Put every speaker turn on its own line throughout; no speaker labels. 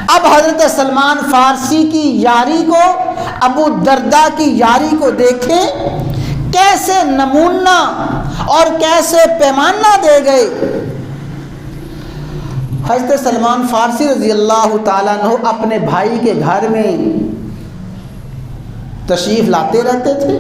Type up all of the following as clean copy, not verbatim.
اب حضرت سلمان فارسی کی یاری کو، ابو الدرداء کی یاری کو دیکھیں، کیسے نمونہ اور کیسے پیمانہ دے گئے۔ حضرت سلمان فارسی رضی اللہ تعالیٰ عنہ اپنے بھائی کے گھر میں تشریف لاتے رہتے تھے،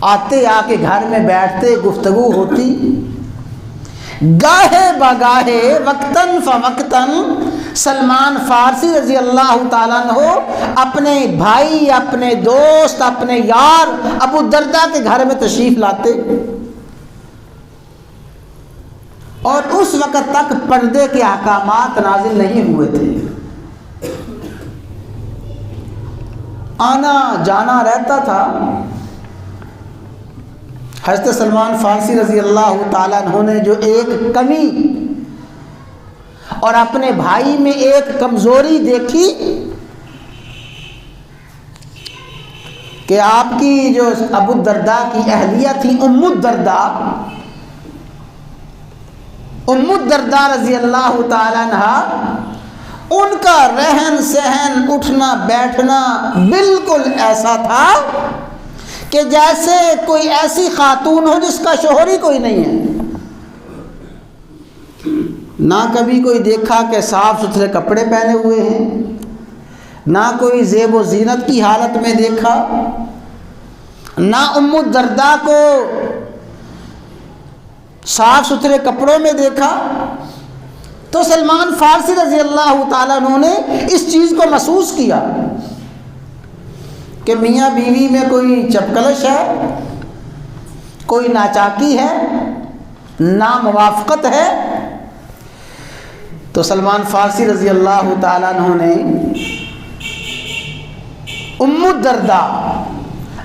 آتے آ کے گھر میں بیٹھتے، گفتگو ہوتی، گاہے بگاہے وقتاً فوقتاً سلمان فارسی رضی اللہ تعالیٰ عنہ اپنے بھائی، اپنے دوست، اپنے یار ابو الدرداء کے گھر میں تشریف لاتے، اور اس وقت تک پردے کے احکامات نازل نہیں ہوئے تھے، آنا جانا رہتا تھا۔ حضرت سلمان فارسی رضی اللہ تعالیٰ عنہ نے جو ایک کمی اور اپنے بھائی میں ایک کمزوری دیکھی کہ آپ کی جو ابو الدرداء کی اہلیہ تھی ام الدرداء رضی اللہ تعالیٰ عنہ، ان کا رہن سہن، اٹھنا بیٹھنا بالکل ایسا تھا کہ جیسے کوئی ایسی خاتون ہو جس کا شوہر ہی کوئی نہیں ہے۔ نہ کبھی کوئی دیکھا کہ صاف ستھرے کپڑے پہنے ہوئے ہیں، نہ کوئی زیب و زینت کی حالت میں دیکھا، نہ ام الدرداء کو صاف ستھرے کپڑوں میں دیکھا۔ تو سلمان فارسی رضی اللہ تعالیٰ عنہ نے اس چیز کو محسوس کیا کہ میاں بیوی میں کوئی چپکلش ہے، کوئی ناچاکی ہے، ناموافقت ہے۔ تو سلمان فارسی رضی اللہ تعالیٰ عنہ نے ام الدرداء،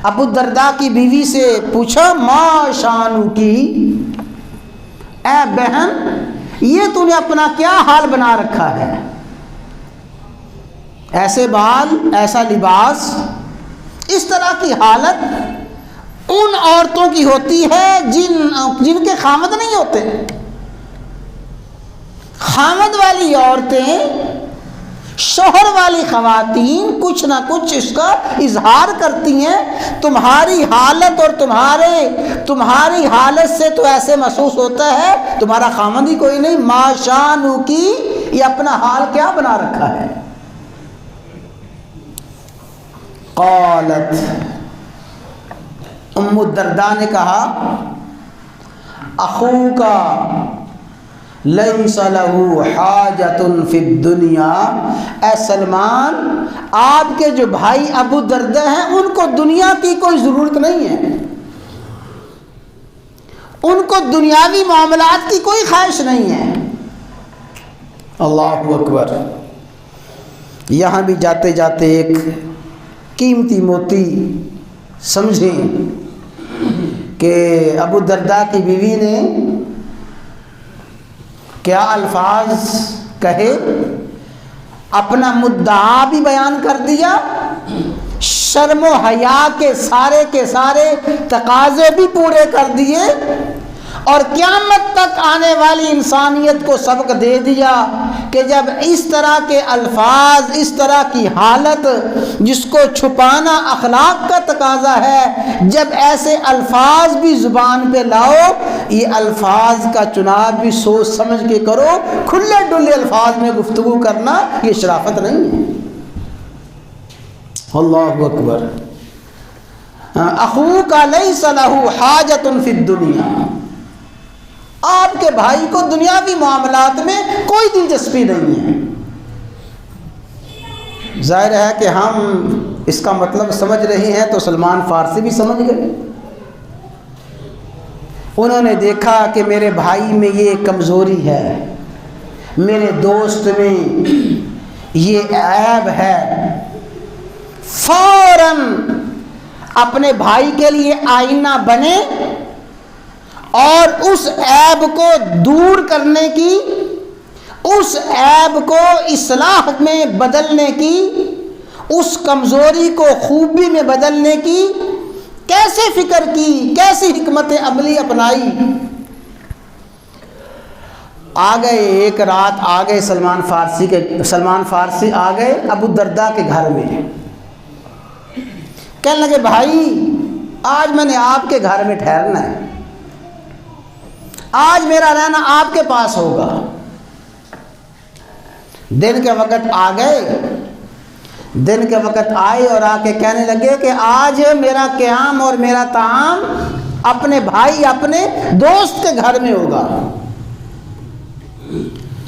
ابو الدرداء کی بیوی سے پوچھا، ما شانو کی، اے بہن یہ تو نے اپنا کیا حال بنا رکھا ہے؟ ایسے بال، ایسا لباس، اس طرح کی حالت ان عورتوں کی ہوتی ہے جن کے خامد نہیں ہوتے۔ خامد والی عورتیں، شوہر والی خواتین کچھ نہ کچھ اس کا اظہار کرتی ہیں۔ تمہاری حالت اور تمہاری حالت سے تو ایسے محسوس ہوتا ہے تمہارا خامد ہی کوئی نہیں۔ ما شانو کی، یہ اپنا حال کیا بنا رکھا ہے؟ قالت، ام الدرداء نے کہا، اخوک لیس لہ حاجۃ فی الدنیا، اے سلمان، آپ کے جو بھائی ابو الدرداء ہیں ان کو دنیا کی کوئی ضرورت نہیں ہے، ان کو دنیاوی معاملات کی کوئی خواہش نہیں ہے۔ اللہ اکبر۔ یہاں بھی جاتے جاتے ایک قیمتی موتی سمجھیں کہ ابو الدرداء کی بیوی نے کیا الفاظ کہے، اپنا مدعا بھی بیان کر دیا، شرم و حیا کے سارے تقاضے بھی پورے کر دیے، اور قیامت تک آنے والی انسانیت کو سبق دے دیا کہ جب اس طرح کے الفاظ، اس طرح کی حالت جس کو چھپانا اخلاق کا تقاضا ہے، جب ایسے الفاظ بھی زبان پہ لاؤ، یہ الفاظ کا چناؤ بھی سوچ سمجھ کے کرو۔ کھلے ڈلے الفاظ میں گفتگو کرنا یہ شرافت نہیں ہے۔ اللہ اکبر۔ اخوک لیس لہ حاجۃ فی الدنیا، آپ کے بھائی کو دنیاوی معاملات میں کوئی دلچسپی نہیں ہے۔ ظاہر ہے کہ ہم اس کا مطلب سمجھ رہے ہیں تو سلمان فارسی بھی سمجھ گئے۔ انہوں نے دیکھا کہ میرے بھائی میں یہ کمزوری ہے، میرے دوست میں یہ عیب ہے، فوراً اپنے بھائی کے لیے آئینہ بنے اور اس عیب کو دور کرنے کی، اس عیب کو اصلاح میں بدلنے کی، اس کمزوری کو خوبی میں بدلنے کی کیسے فکر کی، کیسی حکمت عملی اپنائی۔ آ گئے ایک رات، آ گئے سلمان فارسی آ گئے ابو الدرداء کے گھر میں. کہنے لگے بھائی آج میں نے آپ کے گھر میں ٹھہرنا ہے، آج میرا رہنا آپ کے پاس ہوگا. دن کے وقت آ گئے، دن کے وقت آئے اور آ کے کہنے لگے کہ آج میرا قیام اور میرا طعام اپنے بھائی اپنے دوست کے گھر میں ہوگا.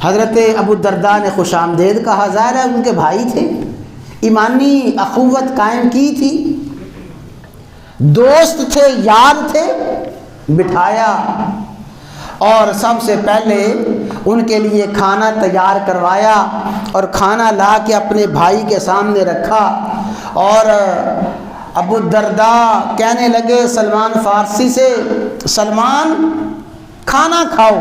حضرت ابو الدرداء نے خوش آمدید کہا، ظاہر ہے ان کے بھائی تھے، ایمانی اخوت قائم کی تھی، دوست تھے، یار تھے. بٹھایا اور سب سے پہلے ان کے لیے کھانا تیار کروایا اور کھانا لا کے اپنے بھائی کے سامنے رکھا. اور ابو الدرداء کہنے لگے سلمان فارسی سے، سلمان کھانا کھاؤ،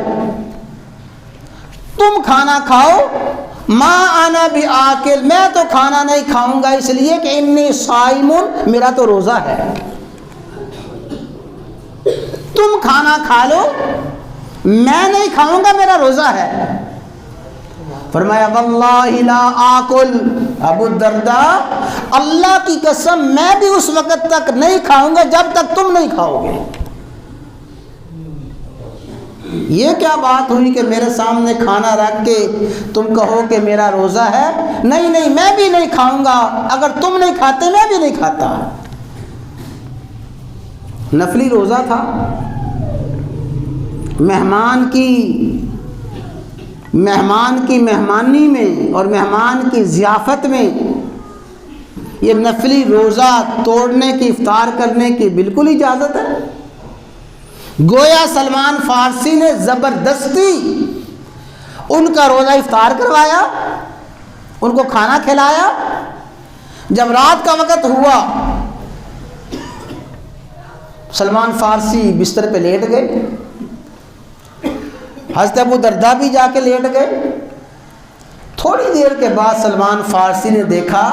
تم کھانا کھاؤ، ما انا بآکل، میں تو کھانا نہیں کھاؤں گا اس لیے کہ انی صائم، میرا تو روزہ ہے. تم کھانا کھا لو، میں نہیں کھاؤں گا، میرا روزہ ہے. فرمایا واللہ لا آکل، ابو الدرداء اللہ کی قسم میں بھی اس وقت تک نہیں کھاؤں گا جب تک تم نہیں کھاؤ گے. یہ کیا بات ہوئی کہ میرے سامنے کھانا رکھ کے تم کہو کہ میرا روزہ ہے؟ نہیں نہیں میں بھی نہیں کھاؤں گا، اگر تم نہیں کھاتے میں بھی نہیں کھاتا. نفلی روزہ تھا. مہمان کی مہمانی میں اور مہمان کی ضیافت میں یہ نفلی روزہ توڑنے کی، افطار کرنے کی بالکل اجازت ہے. گویا سلمان فارسی نے زبردستی ان کا روزہ افطار کروایا، ان کو کھانا کھلایا. جب رات کا وقت ہوا سلمان فارسی بستر پہ لیٹ گئے، حضرت ابو الدرداء بھی جا کے لیٹ گئے. تھوڑی دیر کے بعد سلمان فارسی نے دیکھا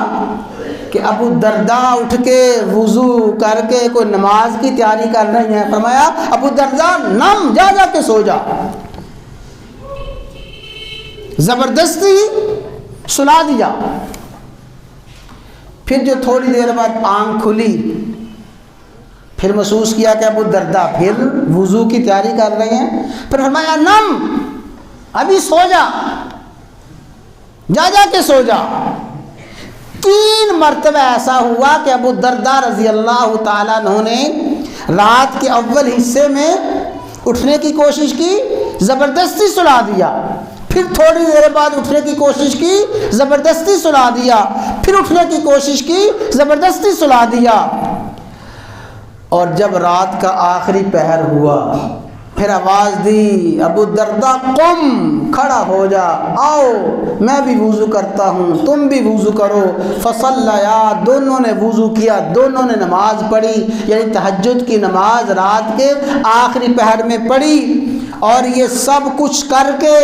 کہ ابو الدرداء اٹھ کے وضو کر کے کوئی نماز کی تیاری کر رہے ہیں. فرمایا ابو الدرداء نم، جا جا کے سو جا. زبردستی سلا دیا. پھر جو تھوڑی دیر بعد آنکھ کھلی، پھر محسوس کیا کہ ابو الدرداء پھر وضو کی تیاری کر رہے ہیں. پھر فرمایا نم، ابھی سو جا، جا جا کے سو جا. 3 مرتبہ ایسا ہوا کہ ابو الدرداء رضی اللہ تعالیٰ عنہ نے رات کے اول حصے میں اٹھنے کی کوشش کی، زبردستی سلا دیا. پھر تھوڑی دیر بعد اٹھنے کی کوشش کی، زبردستی سلا دیا. پھر اٹھنے کی کوشش کی، زبردستی سلا دیا. اور جب رات کا آخری پہر ہوا پھر آواز دی ابو الدرداء قم، کھڑا ہو جا، آؤ میں بھی وضو کرتا ہوں، تم بھی وضو کرو. فصلیا، دونوں نے وضو کیا، دونوں نے نماز پڑھی، یعنی تہجد کی نماز رات کے آخری پہر میں پڑھی. اور یہ سب کچھ کر کے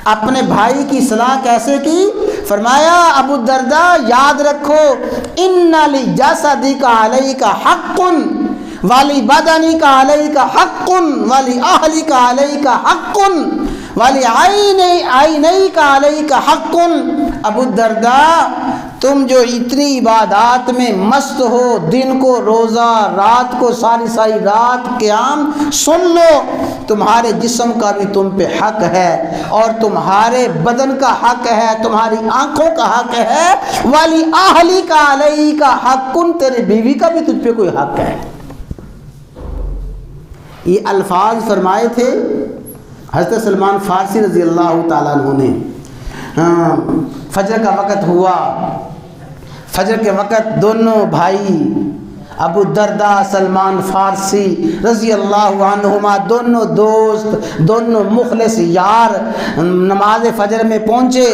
اپنے بھائی کی اصلاح کیسے کی؟ فرمایا ابو الدرداء یاد رکھو، ان لجسدک علیک حق والی بدنی کا علیہ کا حق والی اہلی کا علیہ کا حق والی عینی کا علیہ کا حق. ابو الدرداء تم جو اتنی عبادات میں مست ہو، دن کو روزہ، رات کو ساری ساری رات قیام، سن لو تمہارے جسم کا بھی تم پہ حق ہے، اور تمہارے بدن کا حق ہے، تمہاری آنکھوں کا حق ہے. والی اہلی کا علیہ کا حق، تیرے بیوی کا بھی تجھ پہ کوئی حق ہے. یہ الفاظ فرمائے تھے حضرت سلمان فارسی رضی اللہ تعالیٰ عنہ نے. فجر کا وقت ہوا، فجر کے وقت دونوں بھائی ابو الدرداء سلمان فارسی رضی اللہ عنہما، دونوں دوست، دونوں مخلص یار نماز فجر میں پہنچے.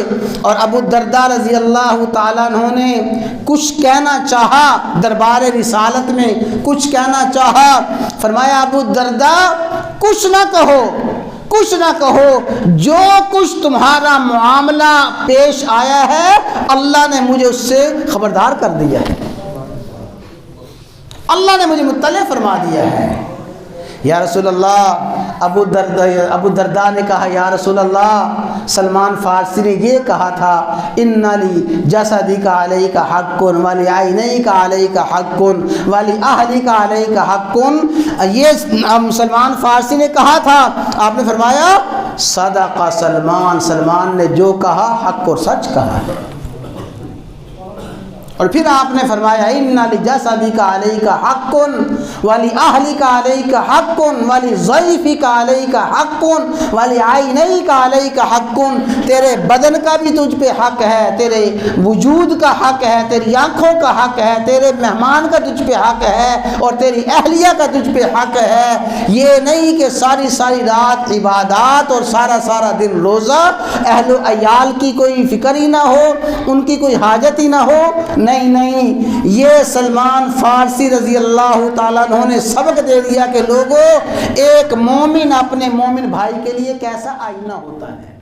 اور ابو الدرداء رضی اللہ تعالیٰ عنہ نے کچھ کہنا چاہا، دربار رسالت میں کچھ کہنا چاہا. فرمایا ابو الدرداء کچھ نہ کہو، کچھ نہ کہو، جو کچھ تمہارا معاملہ پیش آیا ہے اللہ نے مجھے اس سے خبردار کر دیا ہے، اللہ نے مجھے مطلع فرما دیا ہے. یا رسول اللہ ابو درداء نے کہا یا رسول اللہ، سلمان فارسی نے یہ کہا تھا ان لی جسدک علیک حق ولی عینیک علیک حق ولی اہلک علیک حق، یہ سلمان فارسی نے کہا تھا، آپ نے فرمایا صدق سلمان، سلمان نے جو کہا حق اور سچ کہا ہے۔ اور پھر آپ نے فرمایا ان لجسدک علیک حق ولأہلک علیک حق ولضیفک علیک حق ولعینیک علیک حق، تیرے بدن کا بھی تجھ پہ حق ہے، تیرے وجود کا حق ہے، تیری آنکھوں کا حق ہے، تیرے مہمان کا تجھ پہ حق ہے، اور تیری اہلیہ کا تجھ پہ حق ہے۔ یہ نہیں کہ ساری ساری رات عبادات اور سارا سارا دن روزہ، اہل و عیال کی کوئی فکر ہی نہ ہو، ان کی کوئی حاجت ہی نہ ہو، نہیں، یہ سلمان فارسی رضی اللہ تعالیٰ عنہ نے سبق دے دیا کہ لوگوں، ایک مومن اپنے مومن بھائی کے لیے کیسا آئینہ ہوتا ہے۔